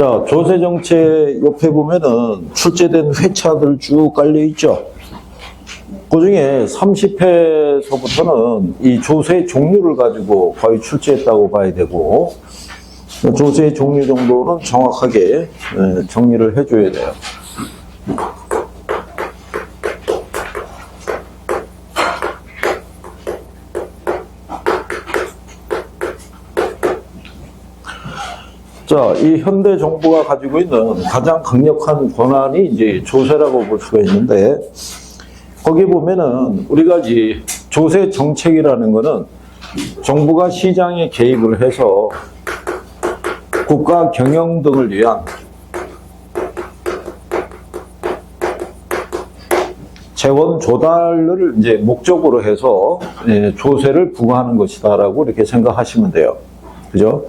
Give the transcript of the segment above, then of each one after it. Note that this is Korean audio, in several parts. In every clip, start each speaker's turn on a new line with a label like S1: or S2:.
S1: 자, 조세정책 옆에 보면은 출제된 회차들 쭉 깔려 있죠. 그 중에 30회서부터는 이 조세 종류를 가지고 거의 출제했다고 봐야 되고, 조세 종류 정도는 정확하게 정리를 해줘야 돼요. 자, 이 현대 정부가 가지고 있는 가장 강력한 권한이 이제 조세라고 볼 수가 있는데, 거기 보면은 우리가 이제 조세 정책이라는 거는 정부가 시장에 개입을 해서 국가 경영 등을 위한 재원 조달을 이제 목적으로 해서 조세를 부과하는 것이다라고 이렇게 생각하시면 돼요. 그죠?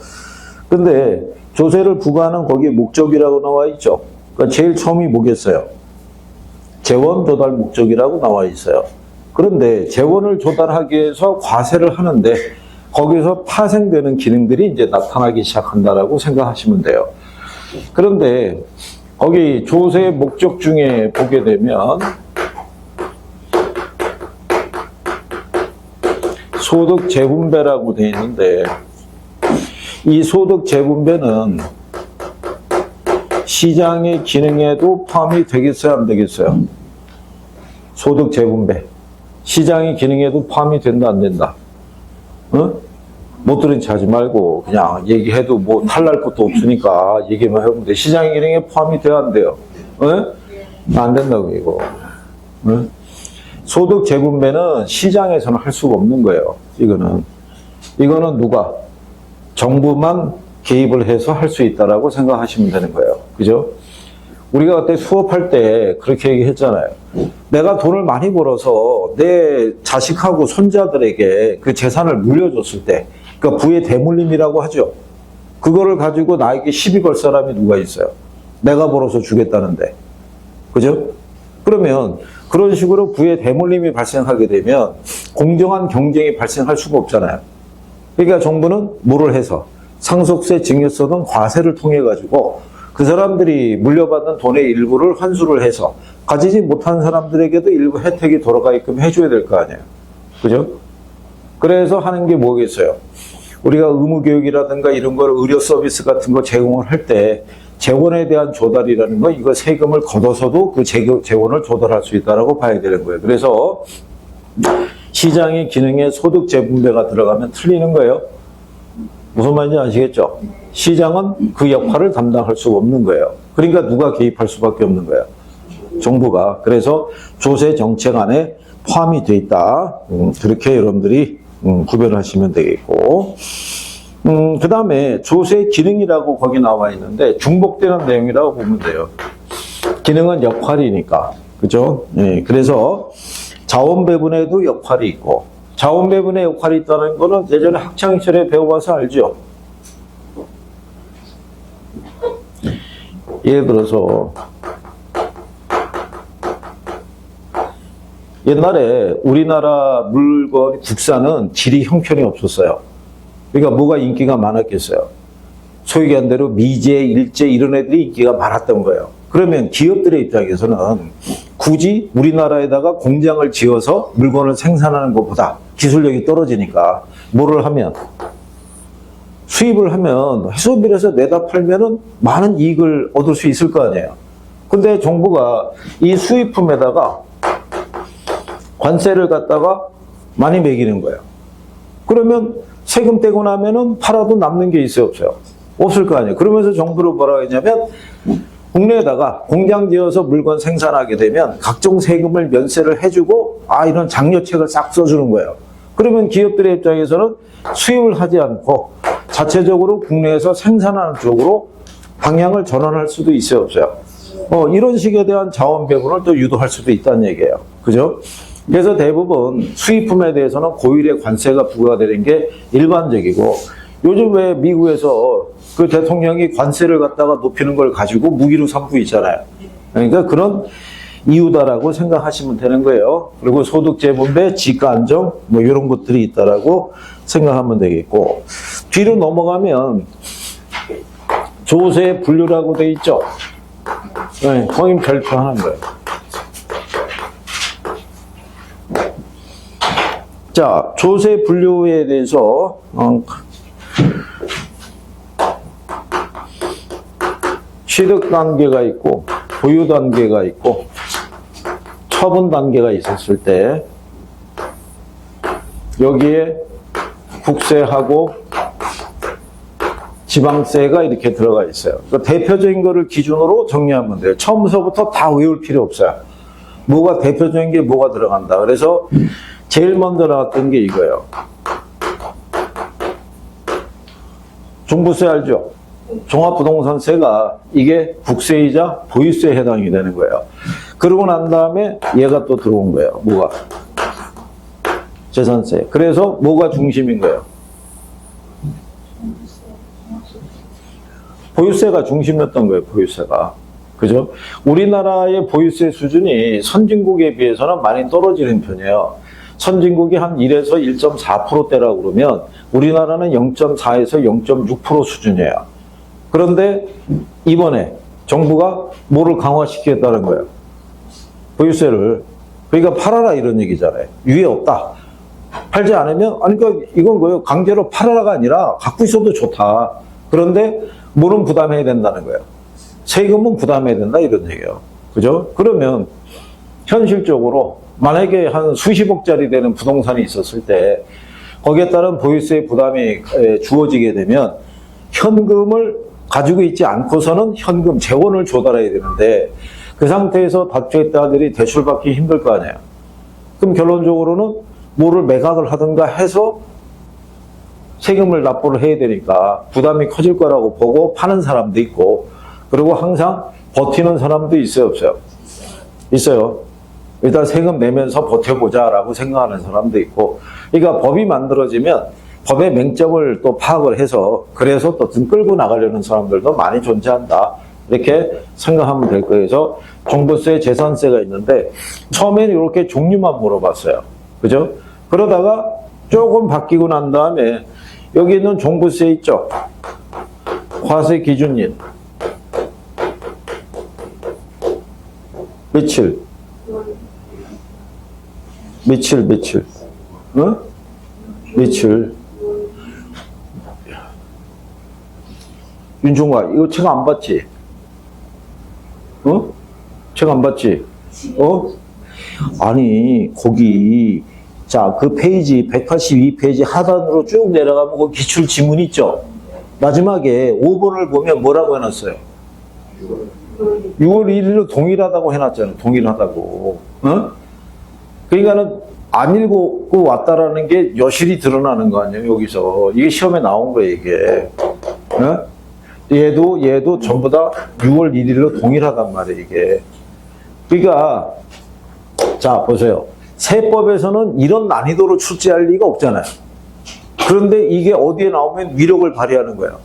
S1: 근데 조세를 부과하는 거기에 목적이라고 나와 있죠. 그러니까 제일 처음이 뭐겠어요? 재원 조달 목적이라고 나와 있어요. 그런데 재원을 조달하기 위해서 과세를 하는데 거기서 파생되는 기능들이 이제 나타나기 시작한다라고 생각하시면 돼요. 그런데 거기 조세 목적 중에 보게 되면 소득 재분배라고 되어 있는데, 이 소득 재분배는 시장의 기능에도 포함이 되겠어요, 안 되겠어요? 소득 재분배. 시장의 기능에도 포함이 된다, 안 된다? 어? 못 들은 체 하지 말고 그냥 얘기해도 뭐 탈날 것도 없으니까 얘기만 해보면 돼. 시장의 기능에 포함이 돼야 안 돼요? 어? 안 된다고, 이거. 어? 소득 재분배는 시장에서는 할 수가 없는 거예요. 이거는 누가? 정부만 개입을 해서 할 수 있다라고 생각하시면 되는 거예요. 그죠? 우리가 그때 수업할 때 그렇게 얘기했잖아요. 내가 돈을 많이 벌어서 내 자식하고 손자들에게 그 재산을 물려줬을 때, 그러니까 부의 대물림이라고 하죠. 그거를 가지고 나에게 시비 걸 사람이 누가 있어요? 내가 벌어서 주겠다는데. 그죠? 그러면 그런 식으로 부의 대물림이 발생하게 되면 공정한 경쟁이 발생할 수가 없잖아요. 그러니까 정부는 뭐를 해서 상속세, 증여세 등 과세를 통해 가지고 그 사람들이 물려받은 돈의 일부를 환수를 해서 가지지 못한 사람들에게도 일부 혜택이 돌아가게끔 해줘야 될 거 아니에요. 그죠? 그래서 하는 게 뭐겠어요? 우리가 의무교육이라든가 이런 걸 의료 서비스 같은 거 제공을 할 때 재원에 대한 조달이라는 거, 이거 세금을 걷어서도 그 재원을 조달할 수 있다라고 봐야 되는 거예요. 그래서 시장의 기능에 소득 재분배가 들어가면 틀리는 거예요. 무슨 말인지 아시겠죠? 시장은 그 역할을 담당할 수가 없는 거예요. 그러니까 누가 개입할 수밖에 없는 거예요? 정부가. 그래서 조세 정책 안에 포함이 돼 있다. 그렇게 여러분들이 구별하시면 되겠고, 그 다음에 조세 기능이라고 거기 나와 있는데 중복되는 내용이라고 보면 돼요. 기능은 역할이니까. 그죠? 예, 그래서 자원 배분에도 역할이 있고, 자원 배분의 역할이 있다는 거는 예전에 학창시절에 배워봐서 알죠? 예를 들어서 옛날에 우리나라 물건 국산은 질이 형편이 없었어요. 그러니까 뭐가 인기가 많았겠어요? 소위 얘기한 대로 미제, 일제 이런 애들이 인기가 많았던 거예요. 그러면 기업들의 입장에서는 굳이 우리나라에다가 공장을 지어서 물건을 생산하는 것보다 기술력이 떨어지니까 뭐를 하면, 수입을 하면 해소비에서 내다 팔면은 많은 이익을 얻을 수 있을 거 아니에요. 근데 정부가 이 수입품에다가 관세를 갖다가 많이 매기는 거예요. 그러면 세금 떼고 나면은 팔아도 남는 게 있어요, 없어요? 없을 거 아니에요. 그러면서 정부를 뭐라고 했냐면, 국내에다가 공장 지어서 물건 생산하게 되면 각종 세금을 면세를 해주고, 이런 장려책을 싹 써주는 거예요. 그러면 기업들의 입장에서는 수입을 하지 않고 자체적으로 국내에서 생산하는 쪽으로 방향을 전환할 수도 있어요, 없어요? 이런 식에 대한 자원 배분을 또 유도할 수도 있다는 얘기예요. 그죠? 그래서 대부분 수입품에 대해서는 고율의 관세가 부과되는 게 일반적이고, 요즘 왜 미국에서 그 대통령이 관세를 갖다가 높이는 걸 가지고 무기로 삼고 있잖아요. 그러니까 그런 이유다라고 생각하시면 되는 거예요. 그리고 소득 재분배, 지가 안정 뭐 이런 것들이 있다라고 생각하면 되겠고, 뒤로 넘어가면 조세 분류라고 돼 있죠. 네, 성인 별표하는 거예요. 자, 조세 분류에 대해서 취득 단계가 있고 보유 단계가 있고 처분 단계가 있었을 때 여기에 국세하고 지방세가 이렇게 들어가 있어요. 그러니까 대표적인 거를 기준으로 정리하면 돼요. 처음부터 다 외울 필요 없어요. 뭐가 대표적인 게 뭐가 들어간다. 그래서 제일 먼저 나왔던 게 이거예요. 종부세 알죠? 종합부동산세가 이게 국세이자 보유세에 해당이 되는 거예요. 그러고 난 다음에 얘가 또 들어온 거예요. 뭐가? 재산세. 그래서 뭐가 중심인 거예요? 보유세가 중심이었던 거예요. 보유세가. 그죠? 우리나라의 보유세 수준이 선진국에 비해서는 많이 떨어지는 편이에요. 선진국이 한 1에서 1.4%대라고 그러면 우리나라는 0.4에서 0.6% 수준이에요. 그런데 이번에 정부가 뭐를 강화시키겠다는 거예요? 보유세를. 그러니까 팔아라 이런 얘기잖아요. 유예 없다. 팔지 않으면, 아니, 그러니까 이건 뭐예요? 강제로 팔아라가 아니라 갖고 있어도 좋다. 그런데 뭐는 부담해야 된다는 거예요? 세금은 부담해야 된다 이런 얘기예요. 그죠? 그러면 현실적으로 만약에 한 수십억짜리 되는 부동산이 있었을 때 거기에 따른 보유세 부담이 주어지게 되면 현금을 가지고 있지 않고서는 현금 재원을 조달해야 되는데 그 상태에서 다주택자들이 대출받기 힘들 거 아니에요. 그럼 결론적으로는 뭐를 매각을 하든가 해서 세금을 납부를 해야 되니까 부담이 커질 거라고 보고 파는 사람도 있고 그리고 항상 버티는 사람도 있어요, 없어요? 있어요. 일단 세금 내면서 버텨보자라고 생각하는 사람도 있고 그러니까 법이 만들어지면 법의 맹점을 또 파악을 해서 그래서 또 등 끌고 나가려는 사람들도 많이 존재한다. 이렇게 생각하면 될 거예요. 그래서 종부세, 재산세가 있는데 처음에는 이렇게 종류만 물어봤어요. 그죠? 그러다가 조금 바뀌고 난 다음에 여기 있는 종부세 있죠? 과세 기준일. 며칠? 응? 며칠? 윤종아, 이거 책 안 봤지? 어? 책 안 봤지? 어? 아니, 거기, 자, 그 페이지, 182페이지 하단으로 쭉 내려가면 그 기출 지문 있죠? 마지막에 5번을 보면 뭐라고 해놨어요? 6월 1일로 동일하다고 해놨잖아요. 동일하다고. 어? 그러니까는 안 읽고 왔다라는 게 여실히 드러나는 거 아니에요, 여기서. 이게 시험에 나온 거예요, 이게. 어? 얘도 전부 다 6월 1일로 동일하단 말이에요, 이게. 그러니까, 자, 보세요. 세법에서는 이런 난이도로 출제할 리가 없잖아요. 그런데 이게 어디에 나오면 위력을 발휘하는 거예요.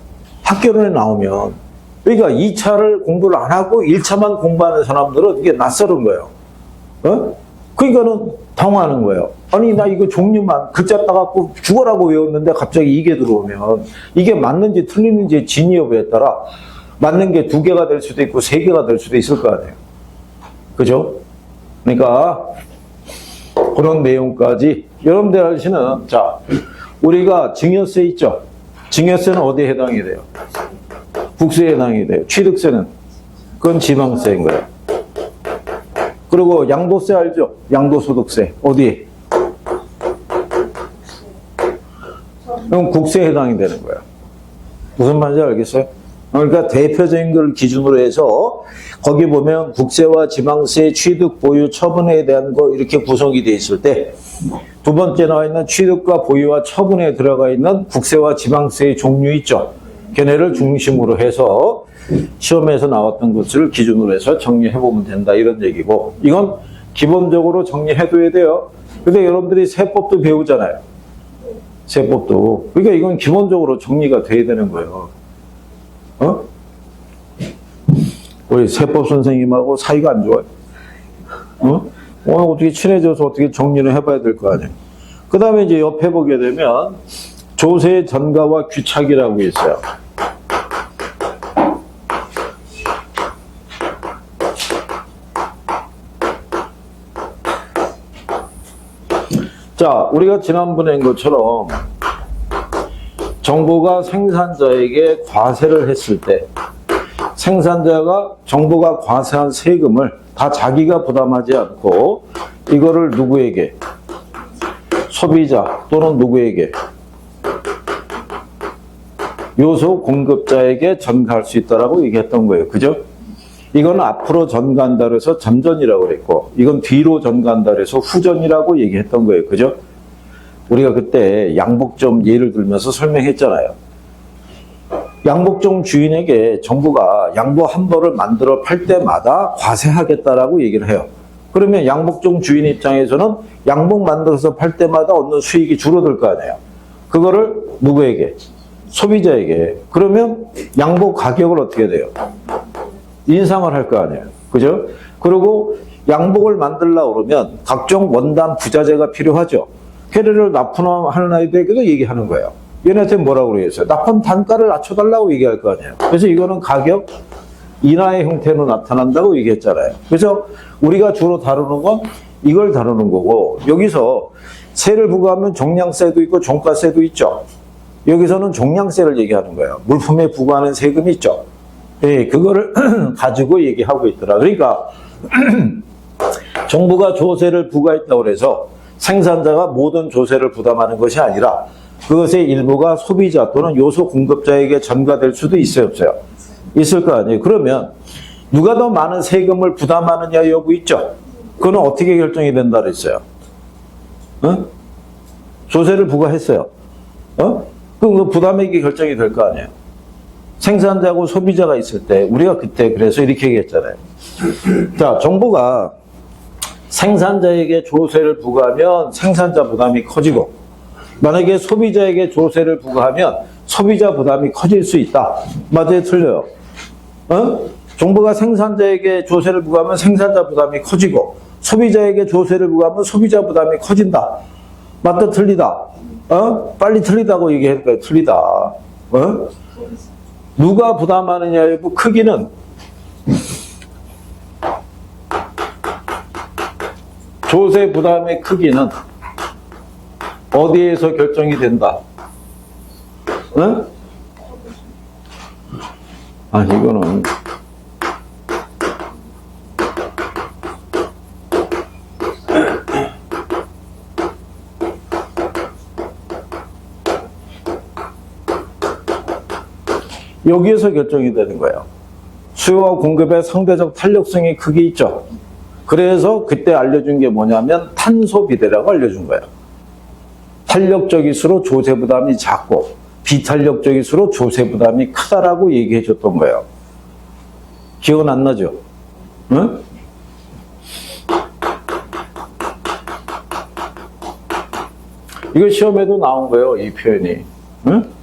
S1: 학교론에 나오면. 그러니까 2차를 공부를 안 하고 1차만 공부하는 사람들은 이게 낯설은 거예요. 어? 그러니까는 당황하는 거예요. 아니, 나 이거 종류만 글자 따갖고 죽어라고 외웠는데 갑자기 이게 들어오면 이게 맞는지 틀리는지 진위 여부에 따라 맞는 게 2개가 될 수도 있고 3개가 될 수도 있을 거 아니에요. 그죠? 그러니까 그런 내용까지 여러분들 아시는, 자, 우리가 증여세 있죠? 증여세는 어디에 해당이 돼요? 국세에 해당이 돼요. 취득세는? 그건 지방세인 거예요. 그리고 양도세 알죠? 양도소득세. 어디? 그럼 국세에 해당이 되는 거예요. 무슨 말인지 알겠어요? 그러니까 대표적인 걸 기준으로 해서 거기 보면 국세와 지방세, 취득, 보유, 처분에 대한 거 이렇게 구성이 돼 있을 때 두 번째 나와 있는 취득과 보유와 처분에 들어가 있는 국세와 지방세의 종류 있죠? 걔네를 중심으로 해서 시험에서 나왔던 것을 기준으로 해서 정리해보면 된다 이런 얘기고 이건 기본적으로 정리해둬야 돼요. 근데 여러분들이 세법도 배우잖아요. 세법도. 그러니까 이건 기본적으로 정리가 돼야 되는 거예요. 어? 우리 세법 선생님하고 사이가 안 좋아요. 어? 오늘 어떻게 친해져서 어떻게 정리를 해봐야 될 거 아니에요. 그 다음에 이제 옆에 보게 되면 조세 전가와 귀착이라고 있어요. 자, 우리가 지난번에 한 것처럼 정부가 생산자에게 과세를 했을 때 생산자가 정부가 과세한 세금을 다 자기가 부담하지 않고 이거를 누구에게? 소비자 또는 누구에게? 요소 공급자에게 전가할 수 있다라고 얘기했던 거예요. 그죠? 이건 앞으로 전가한다 그래서 전전이라고 그랬고, 이건 뒤로 전가한다 그래서 후전이라고 얘기했던 거예요. 그죠? 우리가 그때 양복점 예를 들면서 설명했잖아요. 양복점 주인에게 정부가 양복 한 벌을 만들어 팔 때마다 과세하겠다라고 얘기를 해요. 그러면 양복점 주인 입장에서는 양복 만들어서 팔 때마다 얻는 수익이 줄어들 거 아니에요. 그거를 누구에게? 소비자에게. 그러면 양복 가격을 어떻게 돼요? 인상을 할 거 아니에요. 그죠? 그리고 양복을 만들려고 그러면 각종 원단 부자재가 필요하죠. 걔네를 납품하는 아이들에게도 얘기하는 거예요. 얘네한테 뭐라고 그러겠어요? 납품 단가를 낮춰달라고 얘기할 거 아니에요. 그래서 이거는 가격 인하의 형태로 나타난다고 얘기했잖아요. 그래서 우리가 주로 다루는 건 이걸 다루는 거고, 여기서 세를 부과하면 종량세도 있고 종가세도 있죠. 여기서는 종량세를 얘기하는 거예요. 물품에 부과하는 세금이 있죠. 예, 그거를 가지고 얘기하고 있더라. 그러니까 정부가 조세를 부과했다고 해서 생산자가 모든 조세를 부담하는 것이 아니라 그것의 일부가 소비자 또는 요소 공급자에게 전가될 수도 있어요, 없어요? 있을 거 아니에요. 그러면 누가 더 많은 세금을 부담하느냐 여부 있죠? 그거는 어떻게 결정이 된다 그랬어요? 어? 조세를 부과했어요. 그럼 그 부담액이 결정이 될 거 아니에요. 생산자하고 소비자가 있을 때 우리가 그때 그래서 이렇게 얘기했잖아요. 자, 정부가 생산자에게 조세를 부과하면 생산자 부담이 커지고, 만약에 소비자에게 조세를 부과하면 소비자 부담이 커질 수 있다. 맞아요? 틀려요? 정부가 생산자에게 조세를 부과하면 생산자 부담이 커지고, 소비자에게 조세를 부과하면 소비자 부담이 커진다. 맞다? 틀리다? 빨리 틀리다고 얘기하니까 틀리다. 누가 부담하느냐의 크기는 조세 부담의 크기는 어디에서 결정이 된다? 아니, 이거는 여기에서 결정이 되는 거예요. 수요와 공급의 상대적 탄력성이 크게 있죠. 그래서 그때 알려준 게 뭐냐면 탄소 비례라고 알려준 거예요. 탄력적일수록 조세 부담이 작고 비탄력적일수록 조세 부담이 크다라고 얘기해 줬던 거예요. 기억은 안 나죠? 응? 이거 시험에도 나온 거예요, 이 표현이. 응?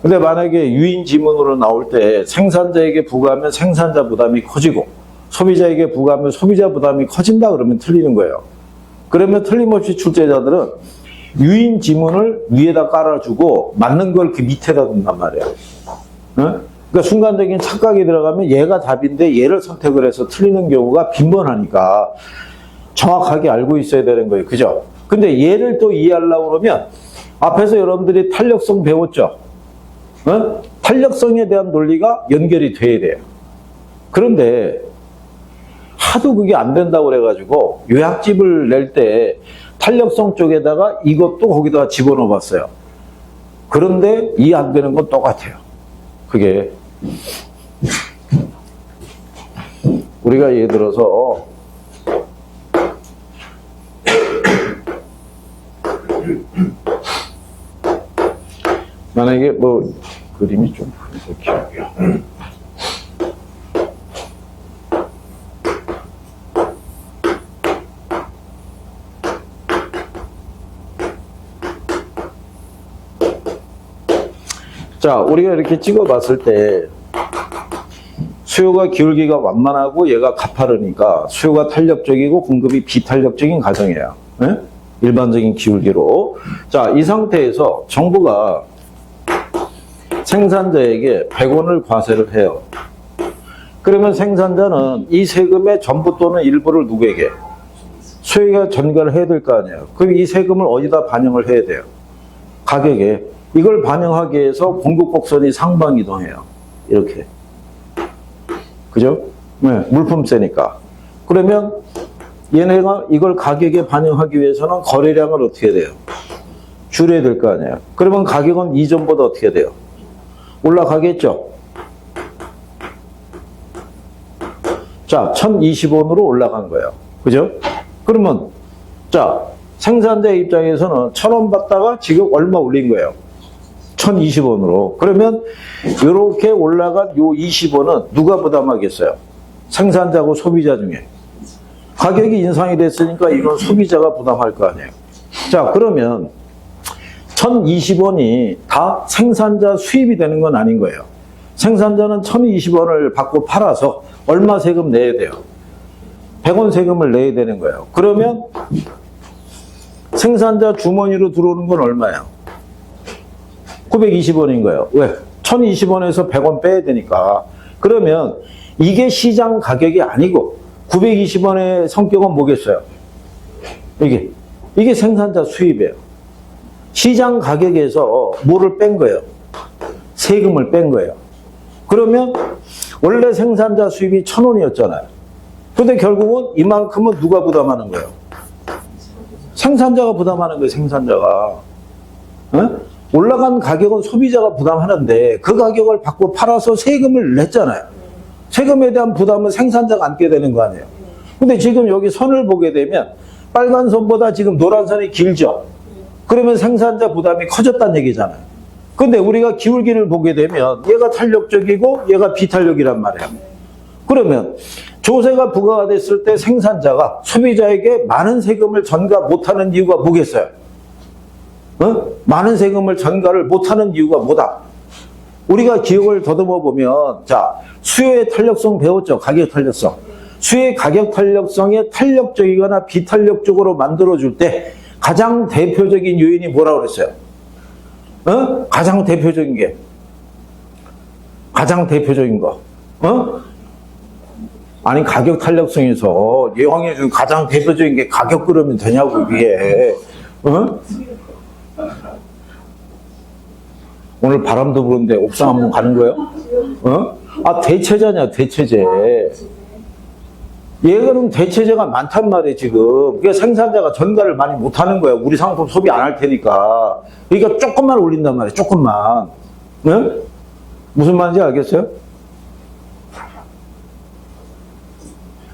S1: 근데 만약에 유인 지문으로 나올 때 생산자에게 부과하면 생산자 부담이 커지고 소비자에게 부과하면 소비자 부담이 커진다 그러면 틀리는 거예요. 그러면 틀림없이 출제자들은 유인 지문을 위에다 깔아주고 맞는 걸 그 밑에다 둔단 말이에요. 그러니까 순간적인 착각이 들어가면 얘가 답인데 얘를 선택을 해서 틀리는 경우가 빈번하니까 정확하게 알고 있어야 되는 거예요. 그죠? 근데 얘를 또 이해하려고 그러면 앞에서 여러분들이 탄력성 배웠죠? 탄력성에 대한 논리가 연결이 돼야 돼요. 그런데 하도 그게 안 된다고 그래가지고 요약집을 낼 때 탄력성 쪽에다가 이것도 거기다가 집어넣어 봤어요. 그런데 이해 안 되는 건 똑같아요. 그게 우리가 예를 들어서 만약에 뭐 그림이 좀 기억이요. 자, 우리가 이렇게 찍어봤을 때 수요가 기울기가 완만하고 얘가 가파르니까 수요가 탄력적이고 공급이 비탄력적인 가정이에요. 네? 일반적인 기울기로. 자, 이 상태에서 정부가 생산자에게 100원을 과세를 해요. 그러면 생산자는 이 세금의 전부 또는 일부를 누구에게? 수요가 전가를 해야 될 거 아니에요. 그럼 이 세금을 어디다 반영을 해야 돼요? 가격에. 이걸 반영하기 위해서 공급 곡선이 상방이동해요. 이렇게. 그죠? 네, 물품세니까. 그러면 얘네가 이걸 가격에 반영하기 위해서는 거래량을 어떻게 해야 돼요? 줄여야 될 거 아니에요. 그러면 가격은 이전보다 어떻게 돼요? 올라가겠죠? 자, 1,020원으로 올라간 거예요. 그죠? 그러면, 자, 생산자 입장에서는 1,000원 받다가 지금 얼마 올린 거예요? 1,020원으로. 그러면, 이렇게 올라간 요 20원은 누가 부담하겠어요? 생산자고 소비자 중에. 가격이 인상이 됐으니까 이건 소비자가 부담할 거 아니에요. 자, 그러면, 1,020원이 다 생산자 수입이 되는 건 아닌 거예요. 생산자는 1,020원을 받고 팔아서 얼마 세금 내야 돼요? 100원 세금을 내야 되는 거예요. 그러면 생산자 주머니로 들어오는 건 얼마예요? 920원인 거예요. 왜? 1,020원에서 100원 빼야 되니까. 그러면 이게 시장 가격이 아니고 920원의 성격은 뭐겠어요? 이게 생산자 수입이에요. 시장 가격에서 뭐를 뺀 거예요? 세금을 뺀 거예요. 그러면 원래 생산자 수입이 1,000원이었잖아요. 근데 결국은 이만큼은 누가 부담하는 거예요? 생산자가 부담하는 거예요, 생산자가. 어? 올라간 가격은 소비자가 부담하는데 그 가격을 받고 팔아서 세금을 냈잖아요. 세금에 대한 부담은 생산자가 안게 되는 거 아니에요. 근데 지금 여기 선을 보게 되면 빨간 선보다 지금 노란 선이 길죠? 그러면 생산자 부담이 커졌다는 얘기잖아요. 근데 우리가 기울기를 보게 되면 얘가 탄력적이고 얘가 비탄력이란 말이에요. 그러면 조세가 부과가 됐을 때 생산자가 소비자에게 많은 세금을 전가 못하는 이유가 뭐겠어요? 많은 세금을 전가를 못하는 이유가 뭐다? 우리가 기억을 더듬어 보면, 자, 수요의 탄력성 배웠죠? 가격 탄력성. 수요의 가격 탄력성에 탄력적이거나 비탄력적으로 만들어줄 때 가장 대표적인 요인이 뭐라고 그랬어요? 가장 대표적인 게. 가장 대표적인 거. 아니, 가격 탄력성에서 예왕이 준 가장 대표적인 게 가격 그러면 되냐고, 이게. 오늘 바람도 부는데 옥상 한번 가는 거예요? 아, 대체자냐, 대체제. 얘는 대체제가 많단 말이에요, 지금. 그러니까 생산자가 전가를 많이 못 하는 거예요. 우리 상품 소비 안 할 테니까. 그러니까 조금만 올린단 말이에요, 조금만. 네? 무슨 말인지 알겠어요?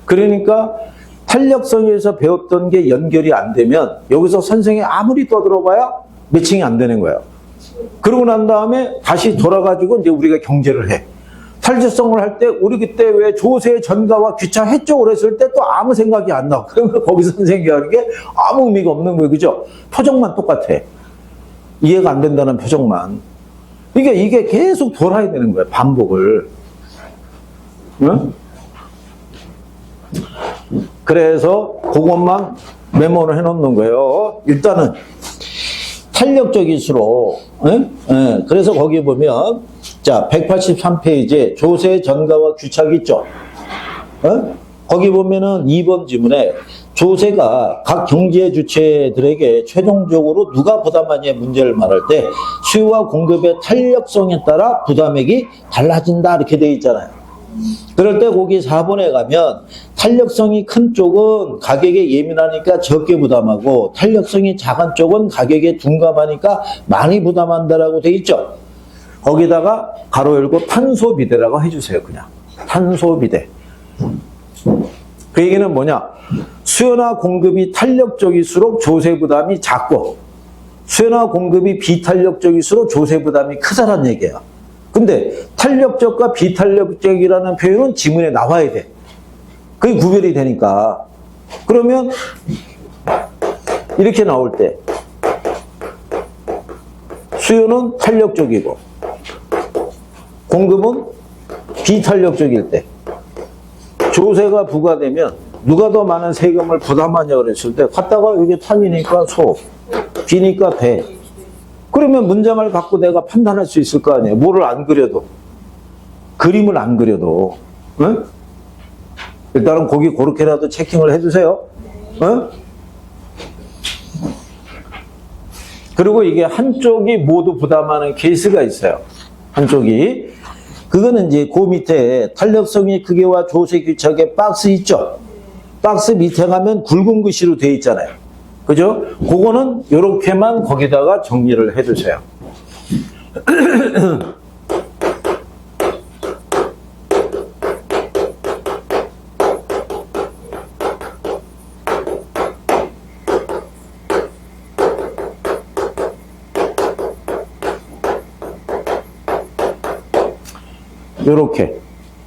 S1: 그러니까 탄력성에서 배웠던 게 연결이 안 되면 여기서 선생이 아무리 떠들어봐야 매칭이 안 되는 거예요. 그러고 난 다음에 다시 돌아가지고 이제 우리가 경제를 해. 탈주성을 할 때 우리 그때 왜 조세 전가와 귀차 했죠? 그랬을 때 또 아무 생각이 안 나. 그러면 거기서 선생님이 하는 게 아무 의미가 없는 거예요. 그죠? 표정만 똑같아. 이해가 안 된다는 표정만. 그러니까 이게 계속 돌아야 되는 거예요. 반복을. 응? 그래서 그것만 메모를 해놓는 거예요. 일단은 탄력적일수록, 그래서 거기 보면, 자, 183페이지에 조세 전가와 귀착 있죠? 거기 보면은 2번 지문에 조세가 각 경제 주체들에게 최종적으로 누가 부담하냐의 문제를 말할 때 수요와 공급의 탄력성에 따라 부담액이 달라진다 이렇게 되어 있잖아요. 그럴 때 거기 4번에 가면 탄력성이 큰 쪽은 가격에 예민하니까 적게 부담하고 탄력성이 작은 쪽은 가격에 둔감하니까 많이 부담한다라고 되어 있죠. 거기다가 가로 열고 탄소비대라고 해주세요. 그냥 탄소비대. 그 얘기는 뭐냐? 수요나 공급이 탄력적일수록 조세 부담이 작고 수요나 공급이 비탄력적일수록 조세 부담이 크다는 얘기예요. 근데 탄력적과 비탄력적이라는 표현은 지문에 나와야 돼. 그게 구별이 되니까. 그러면 이렇게 나올 때 수요는 탄력적이고 공급은 비탄력적일 때 조세가 부과되면 누가 더 많은 세금을 부담하냐 그랬을 때 갔다가 이게 탄이니까 소, 비니까 배. 그러면 문장을 갖고 내가 판단할 수 있을 거 아니에요. 뭐를 안 그려도. 그림을 안 그려도. 응? 일단은 거기 그렇게라도 체킹을 해주세요. 어? 그리고 이게 한쪽이 모두 부담하는 케이스가 있어요. 한쪽이. 그거는 이제 그 밑에 탄력성의 크기와 조세 규칙의 박스 있죠? 박스 밑에 가면 굵은 글씨로 되어 있잖아요. 그죠? 그거는 이렇게만 거기다가 정리를 해주세요.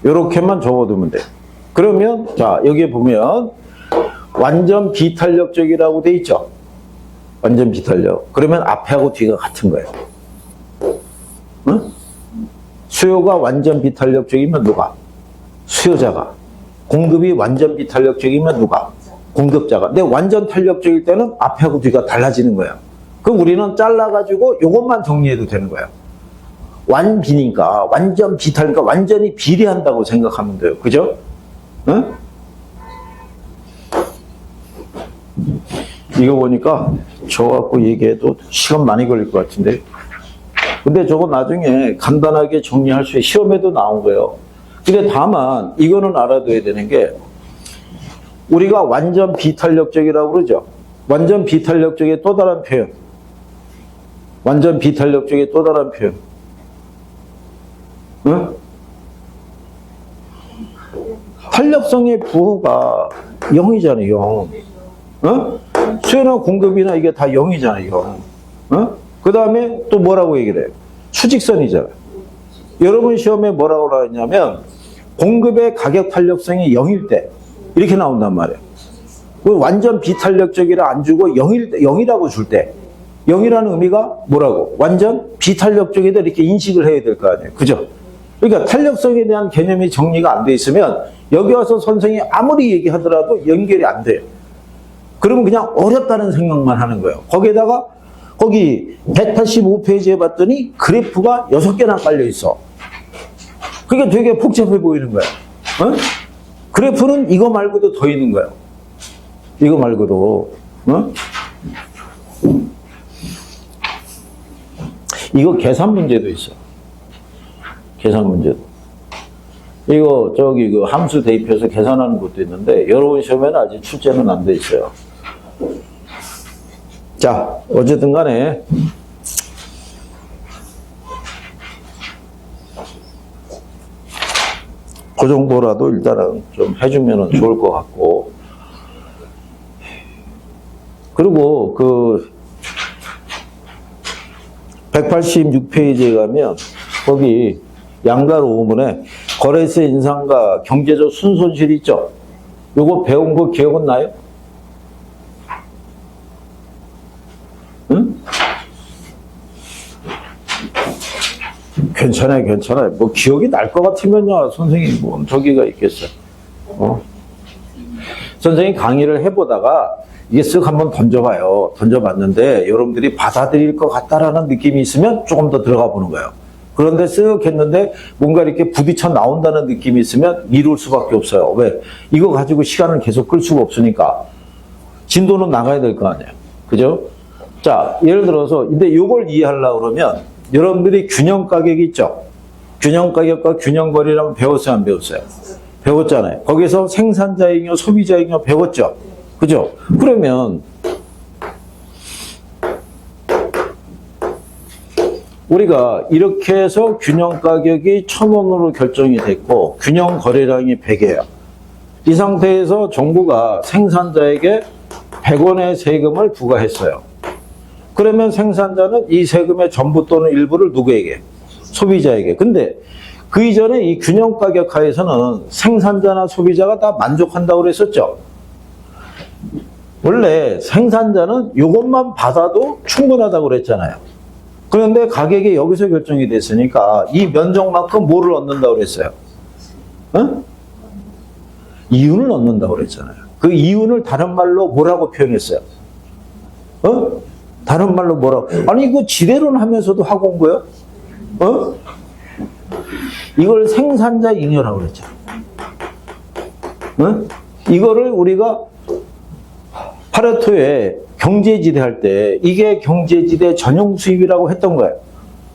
S1: 요렇게만 적어두면 돼요. 그러면 자 여기에 보면 완전 비탄력적이라고 돼 있죠. 완전 비탄력. 그러면 앞에하고 뒤가 같은 거예요. 응? 수요가 완전 비탄력적이면 누가? 수요자가. 공급이 완전 비탄력적이면 누가? 공급자가. 근데 완전 탄력적일 때는 앞에하고 뒤가 달라지는 거예요. 그럼 우리는 잘라가지고 요것만 정리해도 되는 거예요. 완비니까, 완전 비탈니까 완전히 비례한다고 생각하면 돼요. 그죠? 응? 이거 보니까 저 갖고 얘기해도 시간 많이 걸릴 것 같은데. 근데 저거 나중에 간단하게 정리할 수 있어요. 시험에도 나온 거예요. 근데 다만 이거는 알아둬야 되는 게 우리가 완전 비탄력적이라고 그러죠. 완전 비탄력적의 또 다른 표현. 완전 비탄력적의 또 다른 표현. 응? 탄력성의 부호가 0이잖아요. 0. 응? 수요나 공급이나 이게 다 0이잖아요. 0. 응? 그 다음에 또 뭐라고 얘기를 해요? 수직선이잖아요. 여러분 시험에 뭐라고 하냐면 공급의 가격 탄력성이 0일 때 이렇게 나온단 말이에요. 완전 비탄력적이라 안 주고 0이라고 줄 때 0이라는 의미가 뭐라고? 완전 비탄력적이다 이렇게 인식을 해야 될 거 아니에요. 그죠? 그러니까 탄력성에 대한 개념이 정리가 안 돼 있으면 여기 와서 선생님이 아무리 얘기하더라도 연결이 안 돼요. 그러면 그냥 어렵다는 생각만 하는 거예요. 거기에다가 거기 185페이지에 봤더니 그래프가 6개나 깔려 있어. 그게 되게 복잡해 보이는 거야. 어? 그래프는 이거 말고도 더 있는 거예요. 이거 말고도. 어? 이거 계산 문제도 있어. 계산 문제도. 이거 저기 그 함수 대입해서 계산하는 것도 있는데 여러분 시험에는 아직 출제는 안 돼 있어요. 자, 어쨌든 간에 그 정도라도 일단은 좀 해주면 좋을 것 같고. 그리고 그 186페이지에 가면 거기 양가로 오문에 거래세 인상과 경제적 순손실 있죠? 요거 배운 거 기억은 나요? 응? 괜찮아요, 괜찮아요. 뭐 기억이 날 것 같으면요, 선생님 뭐 저기가 있겠어요. 선생님 강의를 해보다가 이게 쓱 한번 던져봐요. 던져봤는데 여러분들이 받아들일 것 같다라는 느낌이 있으면 조금 더 들어가 보는 거예요. 그런데 쓱 했는데 뭔가 이렇게 부딪혀 나온다는 느낌이 있으면 미룰 수밖에 없어요. 왜? 이거 가지고 시간을 계속 끌 수가 없으니까. 진도는 나가야 될 거 아니에요. 그죠? 자, 예를 들어서, 근데 이걸 이해하려고 그러면 여러분들이 균형 가격이 있죠? 균형 가격과 균형 거래라면 배웠어요, 안 배웠어요? 배웠잖아요. 거기서 생산자이익률, 소비자이익률 배웠죠? 그죠? 그러면 우리가 이렇게 해서 균형 가격이 1,000원으로 결정이 됐고 균형 거래량이 100이에요. 이 상태에서 정부가 생산자에게 100원의 세금을 부과했어요. 그러면 생산자는 이 세금의 전부 또는 일부를 누구에게? 소비자에게. 근데 그 이전에 이 균형 가격 하에서는 생산자나 소비자가 다 만족한다고 그랬었죠. 원래 생산자는 이것만 받아도 충분하다고 그랬잖아요. 그런데 가격이 여기서 결정이 됐으니까 이 면적만큼 뭐를 얻는다고 그랬어요? 어? 이윤을 얻는다고 그랬잖아요. 그 이윤을 다른 말로 뭐라고 표현했어요? 어? 다른 말로 뭐라고? 아니 이거 지대론 하면서도 하고 온 거예요? 어? 이걸 생산자 잉여라고 그랬죠. 어? 이거를 우리가 파레토의 경제지대 할 때 이게 경제지대 전용 수입이라고 했던 거예요.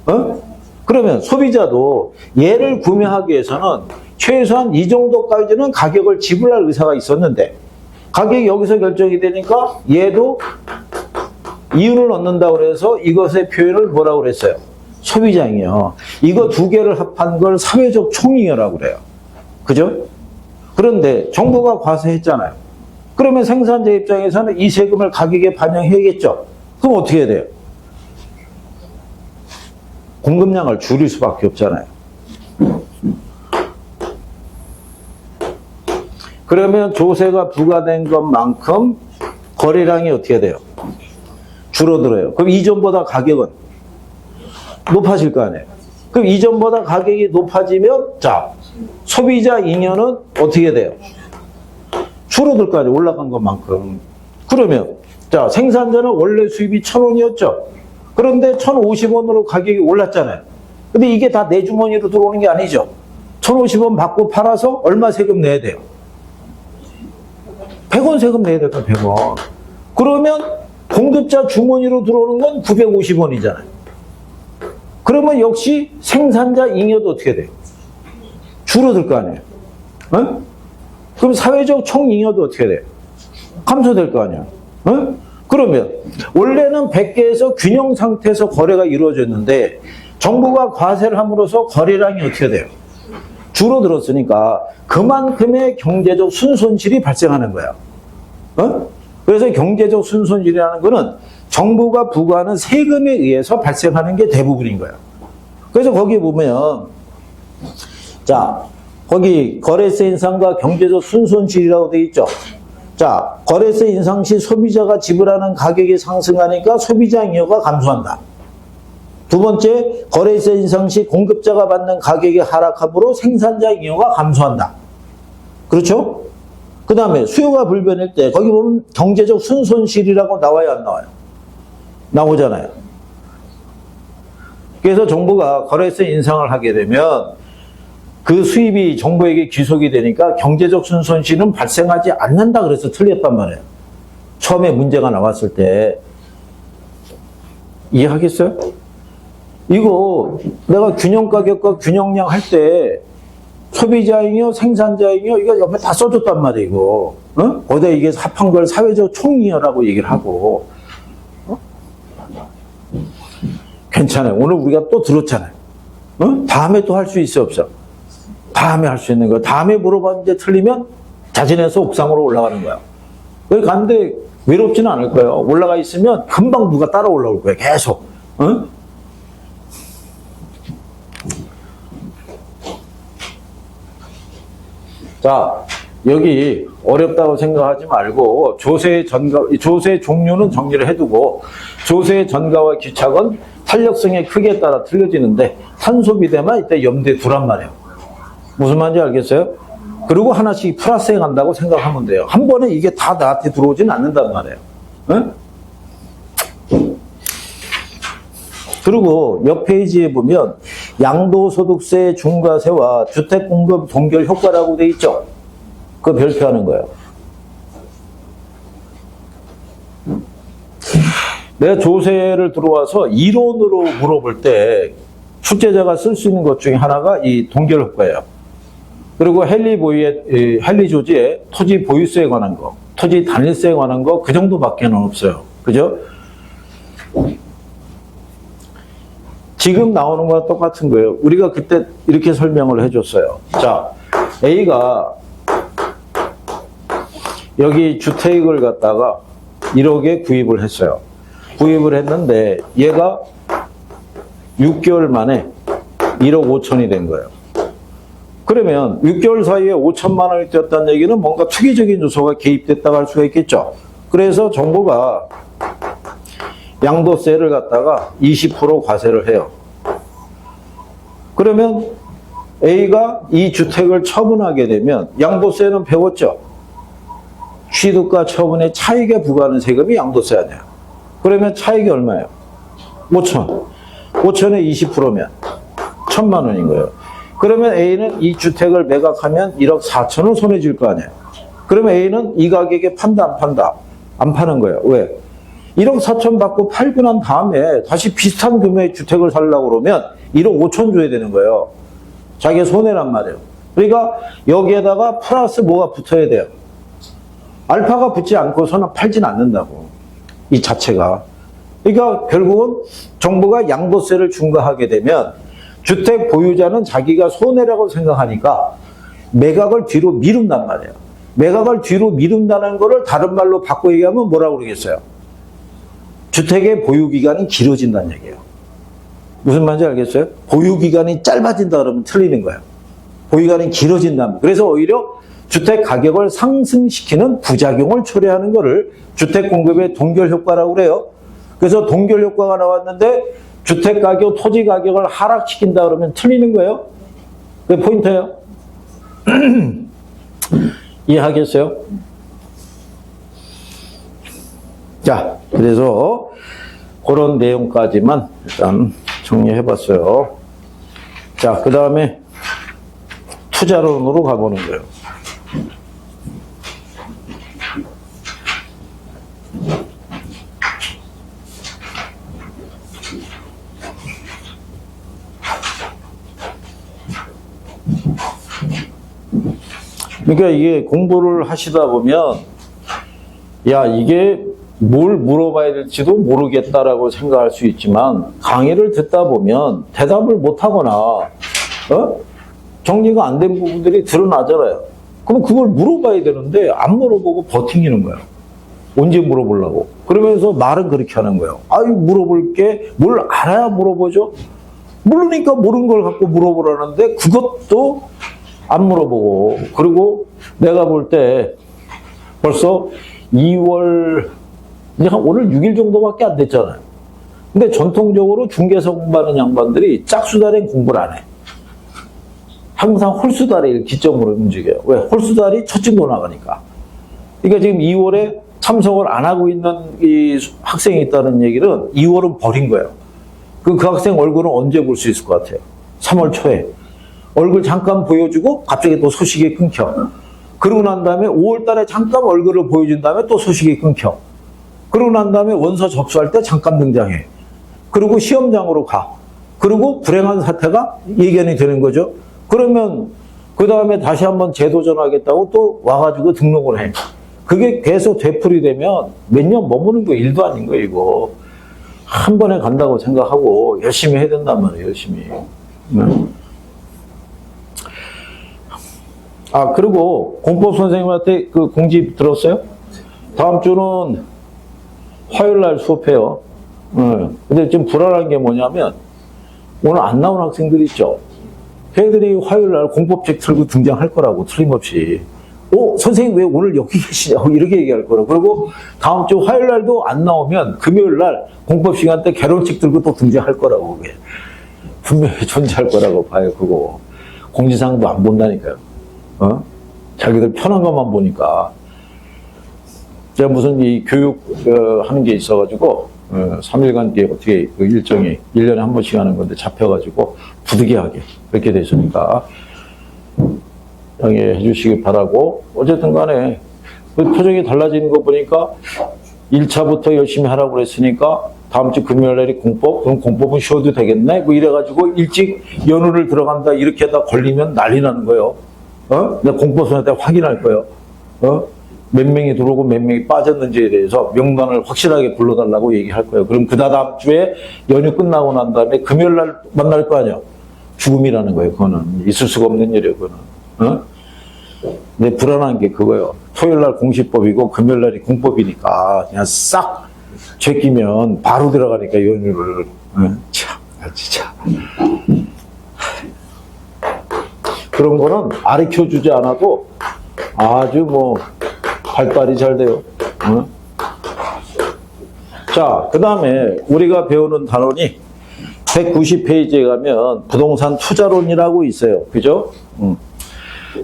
S1: 어? 그러면 소비자도 얘를 구매하기 위해서는 최소한 이 정도까지는 가격을 지불할 의사가 있었는데 가격이 여기서 결정이 되니까 얘도 이윤을 얻는다고 그래서 이것의 표현을 뭐라고 그랬어요? 소비자잉여. 이거 두 개를 합한 걸 사회적 총잉여라고 그래요. 그죠? 그런데 정부가 과세했잖아요. 그러면 생산자 입장에서는 이 세금을 가격에 반영해야겠죠. 그럼 어떻게 해야 돼요? 공급량을 줄일 수밖에 없잖아요. 그러면 조세가 부과된 것만큼 거래량이 어떻게 돼요? 줄어들어요. 그럼 이전보다 가격은 높아질 거 아니에요. 그럼 이전보다 가격이 높아지면 자, 소비자 잉여는 어떻게 돼요? 줄어들 거 아니에요. 올라간 것만큼. 그러면 자, 생산자는 원래 수입이 1,000원이었죠. 그런데 1,050원으로 가격이 올랐잖아요. 근데 이게 다 내 주머니로 들어오는 게 아니죠. 1,050원 받고 팔아서 얼마 세금 내야 돼요? 100원 세금 내야 돼요. 100원. 그러면 공급자 주머니로 들어오는 건 950원이잖아요. 그러면 역시 생산자 잉여도 어떻게 돼요? 줄어들 거 아니에요. 어? 그럼 사회적 총잉여도 어떻게 돼요? 감소될 거 아니에요. 어? 그러면 원래는 100개에서 균형 상태에서 거래가 이루어졌는데 정부가 과세를 함으로써 거래량이 어떻게 돼요? 줄어들었으니까 그만큼의 경제적 순손실이 발생하는 거예요. 어? 그래서 경제적 순손실이라는 거는 정부가 부과하는 세금에 의해서 발생하는 게 대부분인 거예요. 그래서 거기 보면 자, 거기 거래세 인상과 경제적 순손실이라고 되어 있죠. 자, 거래세 인상 시 소비자가 지불하는 가격이 상승하니까 소비자 잉여가 감소한다. 두 번째, 거래세 인상 시 공급자가 받는 가격이 하락함으로 생산자 잉여가 감소한다. 그렇죠? 그 다음에 수요가 불변일 때 거기 보면 경제적 순손실이라고 나와요, 안 나와요? 나오잖아요. 그래서 정부가 거래세 인상을 하게 되면 그 수입이 정부에게 귀속이 되니까 경제적 순손실은 발생하지 않는다 그래서 틀렸단 말이에요. 처음에 문제가 나왔을 때. 이해하겠어요? 이거 내가 균형가격과 균형량 할 때 소비자잉여, 생산자잉여 이거 옆에 다 써줬단 말이에요. 이거. 어? 거기다 이게 합한 걸 사회적 총잉여라고 얘기를 하고. 어? 괜찮아요. 오늘 우리가 또 들었잖아요. 어? 다음에 또 할 수 있어 없어? 다음에 할 수 있는 거. 다음에 물어봤는데 틀리면 자진해서 옥상으로 올라가는 거야. 거기 가는데 외롭지는 않을 거예요. 올라가 있으면 금방 누가 따라 올라올 거예요. 계속. 어? 자, 여기 어렵다고 생각하지 말고 조세의 종류는 정리를 해두고 조세의 전가와 귀착은 탄력성의 크기에 따라 틀려지는데 탄소비대만 이때 염두에 두란 말이에요. 무슨 말인지 알겠어요? 그리고 하나씩 플러스해 간다고 생각하면 돼요. 한 번에 이게 다 나한테 들어오진 않는단 말이에요. 응? 그리고 옆 페이지에 보면 양도소득세 중과세와 주택공급 동결 효과라고 돼 있죠. 그거 별표하는 거예요. 내가 조세를 들어와서 이론으로 물어볼 때 출제자가 쓸 수 있는 것 중에 하나가 이 동결 효과예요. 그리고 헨리 조지의 토지 보유세에 관한 거, 토지 단일세에 관한 거 그 정도밖에는 없어요. 그죠? 지금 나오는 거와 똑같은 거예요. 우리가 그때 이렇게 설명을 해줬어요. 자, A가 여기 주택을 갖다가 1억에 구입을 했어요. 구입을 했는데 얘가 6개월 만에 1억 5천이 된 거예요. 그러면 6개월 사이에 5천만 원이 뛰었다는 얘기는 뭔가 투기적인 요소가 개입됐다고 할 수가 있겠죠. 그래서 정부가 양도세를 갖다가 20% 과세를 해요. 그러면 A가 이 주택을 처분하게 되면 양도세는 배웠죠. 취득과 처분의 차익에 부과하는 세금이 양도세 아니야. 그러면 차익이 얼마예요? 5천. 5천에 20%면 1,000만 원인 거예요. 그러면 A는 이 주택을 매각하면 1억 4천을 손해 질 거 아니에요. 그러면 A는 이 가격에 판다 안 판다? 안 파는 거예요. 왜? 1억 4천 받고 팔고 난 다음에 다시 비슷한 규모의 주택을 살려고 그러면 1억 5천 줘야 되는 거예요. 자기의 손해란 말이에요. 그러니까 여기에다가 플러스 뭐가 붙어야 돼요. 알파가 붙지 않고서는 팔진 않는다고. 이 자체가. 그러니까 결국은 정부가 양도세를 중과하게 되면 주택 보유자는 자기가 손해라고 생각하니까 매각을 뒤로 미룬단 말이에요. 매각을 뒤로 미룬다는 거를 다른 말로 바꿔 얘기하면 뭐라고 그러겠어요? 주택의 보유기간이 길어진다는 얘기예요. 무슨 말인지 알겠어요? 보유기간이 짧아진다 그러면 틀리는 거예요. 보유기간이 길어진다면. 그래서 오히려 주택 가격을 상승시키는 부작용을 초래하는 거를 주택 공급의 동결 효과라고 그래요. 그래서 동결 효과가 나왔는데 주택 가격, 토지 가격을 하락시킨다 그러면 틀리는 거예요. 그게 포인트예요. 이해하겠어요? 자, 그래서 그런 내용까지만 일단 정리해봤어요. 자, 그 다음에 투자론으로 가보는 거예요. 그러니까 이게 공부를 하시다 보면 야, 이게 뭘 물어봐야 될지도 모르겠다라고 생각할 수 있지만 강의를 듣다 보면 대답을 못하거나 정리가 안 된 부분들이 드러나잖아요. 그럼 그걸 물어봐야 되는데 안 물어보고 버팅기는 거예요. 언제 물어보려고. 그러면서 말은 그렇게 하는 거예요. 아유, 물어볼 게 뭘 알아야 물어보죠. 모르니까 모르는 걸 갖고 물어보라는데 그것도 안 물어보고. 그리고 내가 볼 때 벌써 2월 이제 한 오늘 6일 정도밖에 안 됐잖아요. 근데 전통적으로 중개사 공부하는 양반들이 짝수다리 공부를 안 해. 항상 홀수다리를 기점으로 움직여요. 왜? 홀수다리 첫 진도 나가니까. 그러니까 지금 2월에 참석을 안 하고 있는 이 학생이 있다는 얘기는 2월은 버린 거예요. 그 학생 얼굴은 언제 볼 수 있을 것 같아요? 3월 초에. 얼굴 잠깐 보여주고 갑자기 또 소식이 끊겨. 그러고 난 다음에 5월 달에 잠깐 얼굴을 보여준 다음에 또 소식이 끊겨. 그러고 난 다음에 원서 접수할 때 잠깐 등장해. 그리고 시험장으로 가. 그리고 불행한 사태가 예견이 되는 거죠. 그러면 그 다음에 다시 한번 재도전하겠다고 또 와가지고 등록을 해. 그게 계속 되풀이되면 몇 년 머무는 거 일도 아닌 거예요, 이거. 한 번에 간다고 생각하고 열심히 해야 된단 말이에요, 열심히. 아, 그리고 공법 선생님한테 그 공지 들었어요? 다음 주는 화요일 날 수업해요. 근데 지금 불안한 게 뭐냐면 오늘 안 나온 학생들이 있죠. 걔들이 화요일 날 공법책 틀고 등장할 거라고, 틀림없이. 선생님 왜 오늘 여기 계시냐고 이렇게 얘기할 거라고. 그리고 다음 주 화요일 날도 안 나오면 금요일 날 공법 시간 때 개론책 들고 또 등장할 거라고. 그게 분명히 존재할 거라고 봐요, 그거. 공지사항도 안 본다니까요. 자기들 편한 것만 보니까. 제가 무슨 이 교육 하는 게 있어가지고 3일간 어떻게 그 일정이 1년에 한 번씩 하는 건데 잡혀가지고 부득이하게 그렇게 됐으니까 양해해 주시기 바라고. 어쨌든 간에 그 표정이 달라지는 거 보니까 1차부터 열심히 하라고 그랬으니까 다음 주 금요일 날이 공법? 그럼 공법은 쉬어도 되겠네? 뭐 이래가지고 일찍 연휴를 들어간다 이렇게 하다 걸리면 난리 나는 거예요. 내가 공법선한테 확인할 거예요. 몇 명이 들어오고 몇 명이 빠졌는지에 대해서 명단을 확실하게 불러달라고 얘기할 거예요. 그럼 그 다음 주에 연휴 끝나고 난 다음에 금요일 날 만날 거 아니에요. 죽음이라는 거예요. 그거는 있을 수가 없는 일이에요. 그거는. 근데 불안한 게 그거예요. 토요일 날 공시법이고 금요일 날이 공법이니까 그냥 싹 제끼면 바로 들어가니까 연휴를. 참, 진짜. 그런 거는 가르쳐 주지 않아도 아주 뭐 발달이 잘 돼요. 자, 그 다음에 우리가 배우는 단원이 190페이지에 가면 부동산 투자론이라고 있어요. 그죠?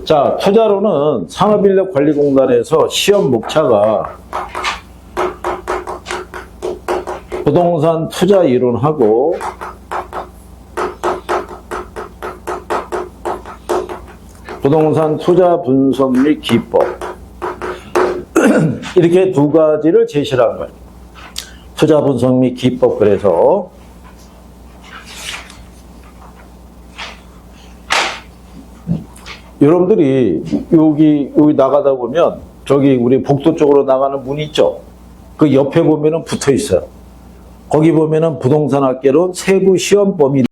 S1: 자, 투자론은 산업인력관리공단에서 시험 목차가 부동산 투자 이론하고 부동산 투자 분석 및 기법 이렇게 두 가지를 제시를 한 거예요. 투자 분석 및 기법. 그래서 여러분들이 여기 나가다 보면 저기 우리 복도 쪽으로 나가는 문이 있죠. 그 옆에 보면은 붙어 있어요. 거기 보면은 부동산 학개론 세부 시험 범위